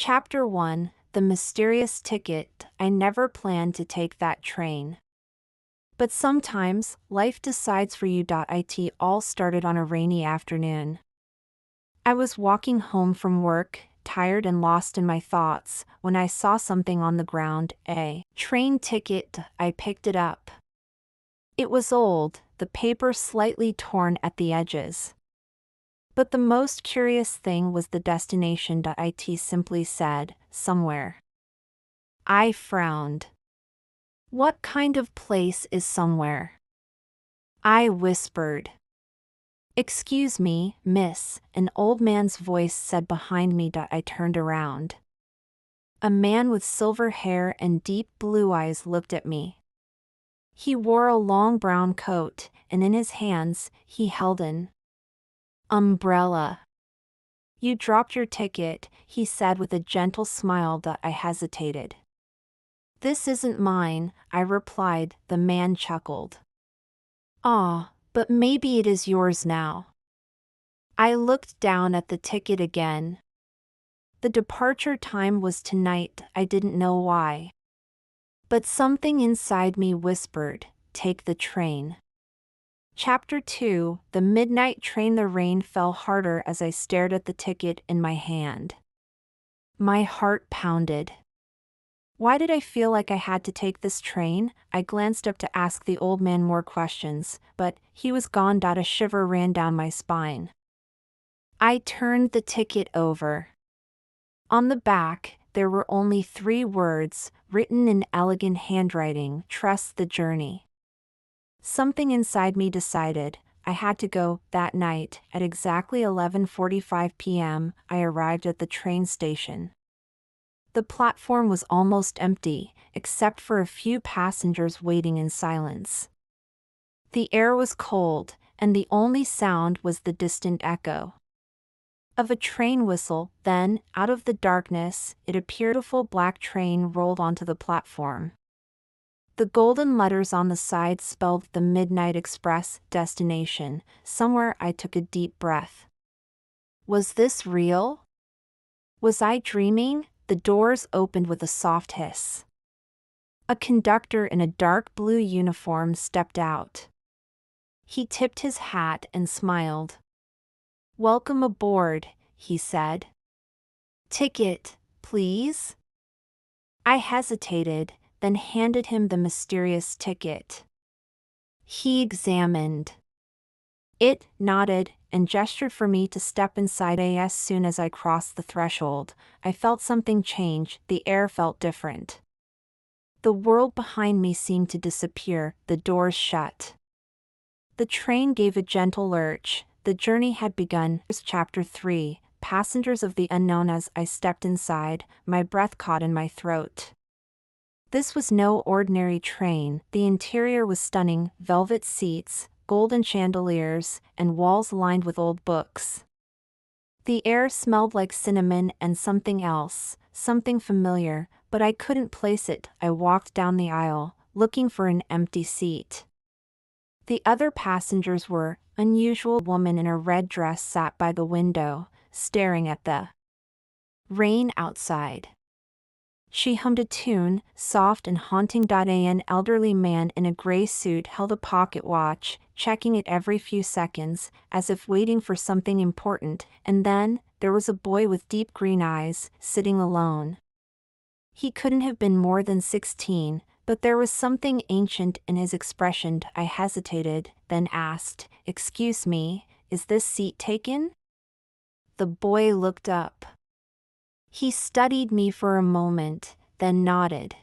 Chapter 1: The Mysterious Ticket. I never planned to take that train. But sometimes, life decides for you. It all started on a rainy afternoon. I was walking home from work, tired and lost in my thoughts, when I saw something on the ground, a train ticket. I picked it up. It was old, the paper slightly torn at the edges. But the most curious thing was the destination. It simply said, somewhere. I frowned. What kind of place is somewhere? I whispered. Excuse me, miss, an old man's voice said behind me. I turned around. A man with silver hair and deep blue eyes looked at me. He wore a long brown coat, and in his hands, he held an umbrella. You dropped your ticket, he said with a gentle smile. I hesitated. This isn't mine, I replied. The man chuckled. Ah, but maybe it is yours now. I looked down at the ticket again. The departure time was tonight. I didn't know why. But something inside me whispered, take the train. Chapter 2: The Midnight Train. The rain fell harder as I stared at the ticket in my hand. My heart pounded. Why did I feel like I had to take this train? I glanced up to ask the old man more questions, but he was gone. A shiver ran down my spine. I turned the ticket over. On the back, there were only 3 words, written in elegant handwriting: trust the journey. Something inside me decided I had to go. That night, at exactly 11:45 p.m., I arrived at the train station. The platform was almost empty, except for a few passengers waiting in silence. The air was cold, and the only sound was the distant echo of a train whistle. Then, out of the darkness, it appeared. A beautiful black train rolled onto the platform. The golden letters on the side spelled the Midnight Express destination. Somewhere. I took a deep breath. Was this real? Was I dreaming? The doors opened with a soft hiss. A conductor in a dark blue uniform stepped out. He tipped his hat and smiled. Welcome aboard, he said. Ticket, please? I hesitated, then handed him the mysterious ticket. He examined it, nodded, and gestured for me to step inside. As soon as I crossed the threshold, I felt something change. The air felt different. The world behind me seemed to disappear. The doors shut. The train gave a gentle lurch. The journey had begun. Chapter 3: Passengers of the Unknown. As I stepped inside, my breath caught in my throat. This was no ordinary train. The interior was stunning: velvet seats, golden chandeliers, and walls lined with old books. The air smelled like cinnamon and something else, something familiar, but I couldn't place it. I walked down the aisle, looking for an empty seat. The other passengers were unusual. A woman in a red dress sat by the window, staring at the rain outside. She hummed a tune, soft and haunting. An elderly man in a gray suit held a pocket watch, checking it every few seconds, as if waiting for something important. And then, there was a boy with deep green eyes, sitting alone. He couldn't have been more than 16, but there was something ancient in his expression. I hesitated, then asked, "Excuse me, is this seat taken?" The boy looked up. He studied me for a moment, then nodded.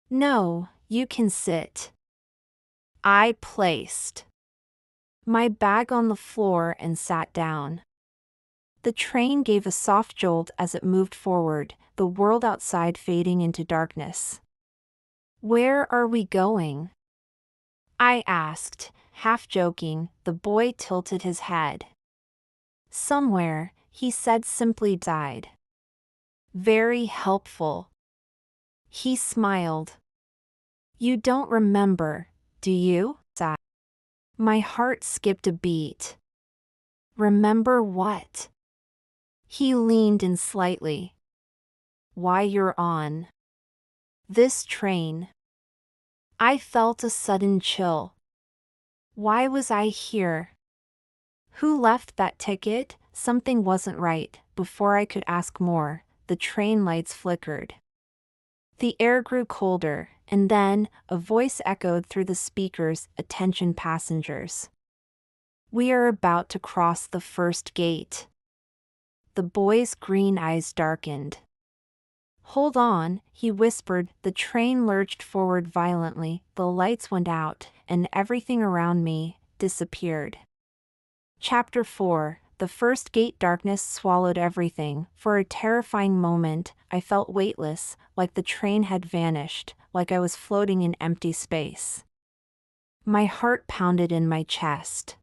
"No, you can sit." I placed my bag on the floor and sat down. The train gave a soft jolt as it moved forward, the world outside fading into darkness. "Where are we going?" I asked, half joking. The boy tilted his head. "Somewhere," he said simply. Died. Very helpful. He smiled. "You don't remember, do you?" My heart skipped a beat. "Remember what?" He leaned in slightly. why you're on this train. I felt a sudden chill. Why was I here? Who left that ticket? Something wasn't right. Before I could ask more, the train lights flickered. The air grew colder, and then a voice echoed through the speakers, "Attention passengers. We are about to cross the first gate." The boy's green eyes darkened. "Hold on," he whispered. The train lurched forward violently, the lights went out, and everything around me disappeared. Chapter 4. The first gate. Darkness swallowed everything. For a terrifying moment, I felt weightless, like the train had vanished, like I was floating in empty space. My heart pounded in my chest.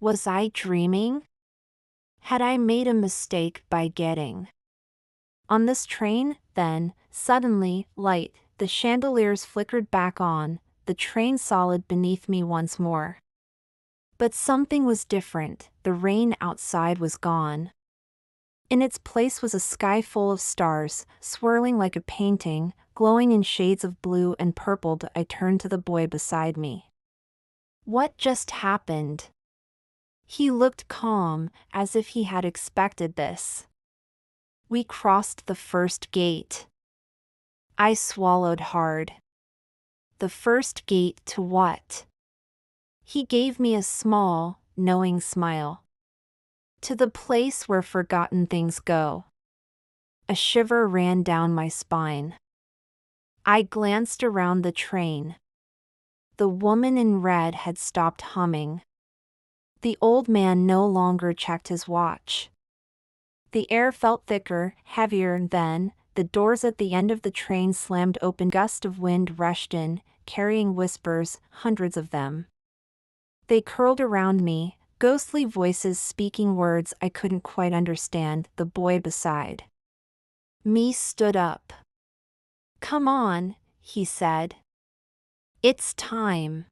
Was I dreaming? Had I made a mistake by getting on this train? Then, suddenly, light, the chandeliers flickered back on, the train solid beneath me once more. But something was different. The rain outside was gone. In its place was a sky full of stars, swirling like a painting, glowing in shades of blue and purple. I turned to the boy beside me. What just happened? He looked calm, as if he had expected this. We crossed the first gate. I swallowed hard. The first gate to what? He gave me a small, knowing smile. To the place where forgotten things go. A shiver ran down my spine. I glanced around the train. The woman in red had stopped humming. The old man no longer checked his watch. The air felt thicker, heavier. Then, the doors at the end of the train slammed open. A gust of wind rushed in, carrying whispers, hundreds of them. They curled around me, ghostly voices speaking words I couldn't quite understand. The boy beside me stood up. "Come on," he said. "It's time."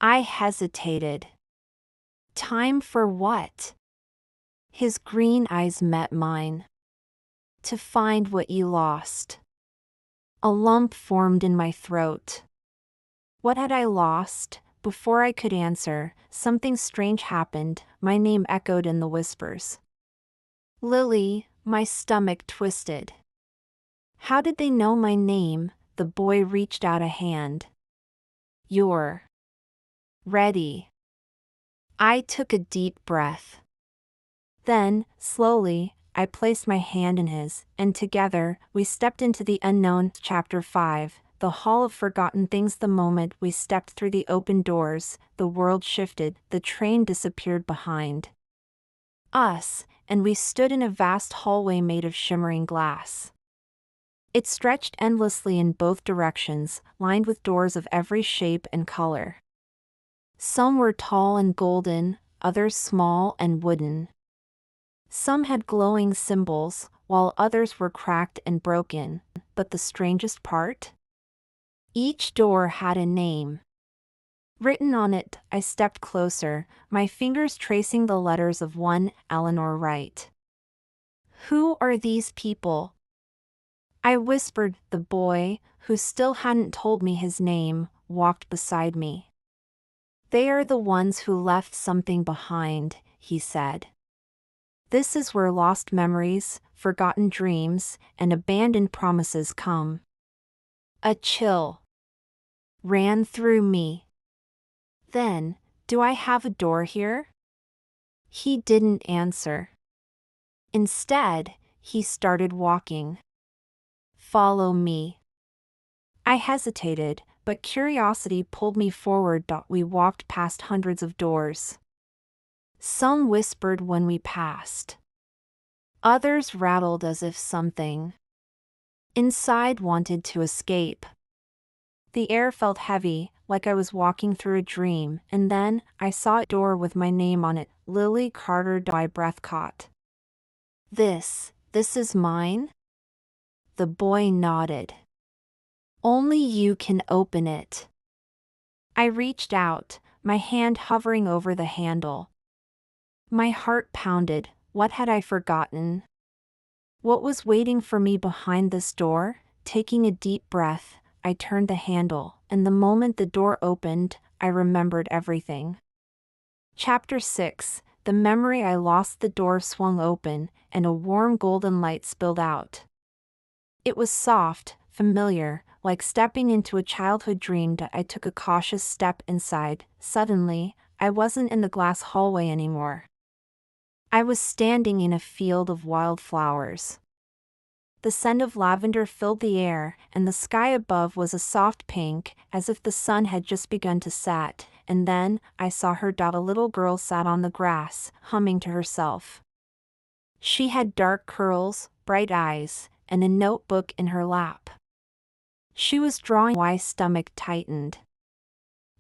I hesitated. Time for what? His green eyes met mine. To find what you lost. A lump formed in my throat. What had I lost? Before I could answer, something strange happened. My name echoed in the whispers. Lily. My stomach twisted. How did they know my name? The boy reached out a hand. You're ready. I took a deep breath. Then, slowly, I placed my hand in his, and together, we stepped into the unknown. Chapter 5. The Hall of Forgotten Things. The moment we stepped through the open doors, the world shifted, the train disappeared behind us, and we stood in a vast hallway made of shimmering glass. It stretched endlessly in both directions, lined with doors of every shape and color. Some were tall and golden, others small and wooden. Some had glowing symbols, while others were cracked and broken. But the strangest part? Each door had a name written on it. I stepped closer, my fingers tracing the letters of one, Eleanor Wright. Who are these people? I whispered. The boy, who still hadn't told me his name, walked beside me. They are the ones who left something behind, he said. This is where lost memories, forgotten dreams, and abandoned promises come. A chill ran through me. Then, do I have a door here? He didn't answer. Instead, he started walking. Follow me. I hesitated, but curiosity pulled me forward. We walked past hundreds of doors. Some whispered when we passed. Others rattled as if something inside wanted to escape. The air felt heavy, like I was walking through a dream, and then I saw a door with my name on it, Lily Carter. My breath caught. This is mine? The boy nodded. Only you can open it. I reached out, my hand hovering over the handle. My heart pounded. What had I forgotten? What was waiting for me behind this door? Taking a deep breath, I turned the handle, and the moment the door opened, I remembered everything. Chapter 6. The memory I lost. The door swung open, and a warm golden light spilled out. It was soft, familiar, like stepping into a childhood dream. I took a cautious step inside. Suddenly, I wasn't in the glass hallway anymore. I was standing in a field of wildflowers. The scent of lavender filled the air, and the sky above was a soft pink, as if the sun had just begun to set. And then, I saw her. A little girl sat on the grass, humming to herself. She had dark curls, bright eyes, and a notebook in her lap. She was drawing. My stomach tightened.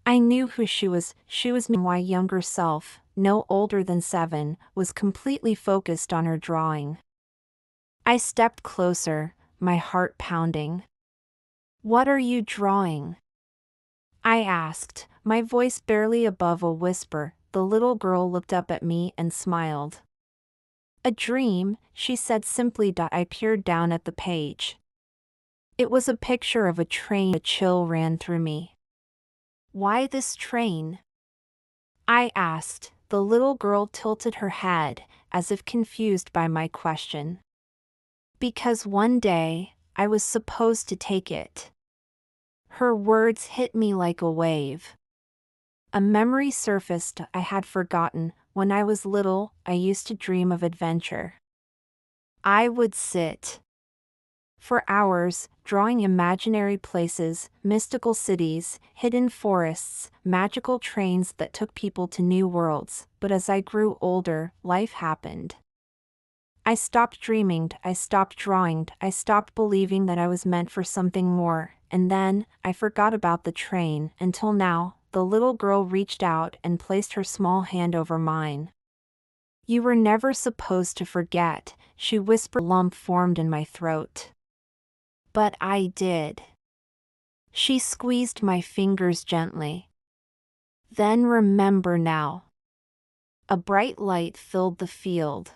I knew who she was. She was me. My younger self, no older than 7, was completely focused on her drawing. I stepped closer, my heart pounding. "What are you drawing?" I asked, my voice barely above a whisper. The little girl looked up at me and smiled. "A dream," she said simply. I peered down at the page. It was a picture of a train. A chill ran through me. "Why this train?" I asked. The little girl tilted her head, as if confused by my question. "Because one day, I was supposed to take it." Her words hit me like a wave. A memory surfaced. I had forgotten. When I was little, I used to dream of adventure. I would sit for hours, drawing imaginary places, mystical cities, hidden forests, magical trains that took people to new worlds. But as I grew older, life happened. I stopped dreaming, I stopped drawing, I stopped believing that I was meant for something more, and then, I forgot about the train. Until now, the little girl reached out and placed her small hand over mine. "You were never supposed to forget," she whispered. A lump formed in my throat. "But I did." She squeezed my fingers gently. "Then remember now." A bright light filled the field.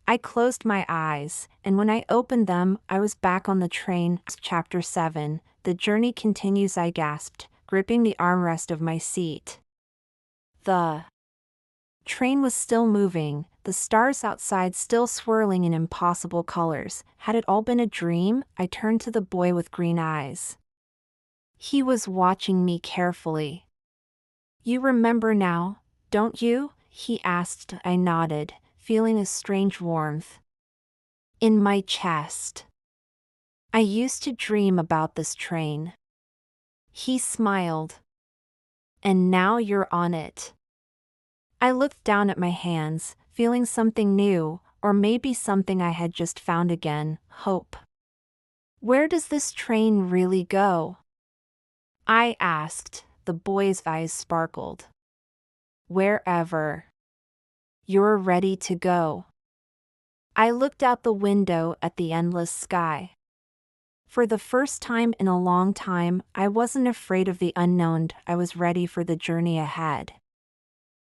I closed my eyes, and when I opened them, I was back on the train. Chapter 7. The journey continues. I gasped, gripping the armrest of my seat. The train was still moving, the stars outside still swirling in impossible colors. Had it all been a dream? I turned to the boy with green eyes. He was watching me carefully. "You remember now, don't you?" he asked. I nodded, feeling a strange warmth in my chest. "I used to dream about this train." He smiled. "And now you're on it." I looked down at my hands, feeling something new, or maybe something I had just found again: hope. "Where does this train really go?" I asked. The boy's eyes sparkled. "Wherever you're ready to go." I looked out the window at the endless sky. For the first time in a long time, I wasn't afraid of the unknown. I was ready for the journey ahead.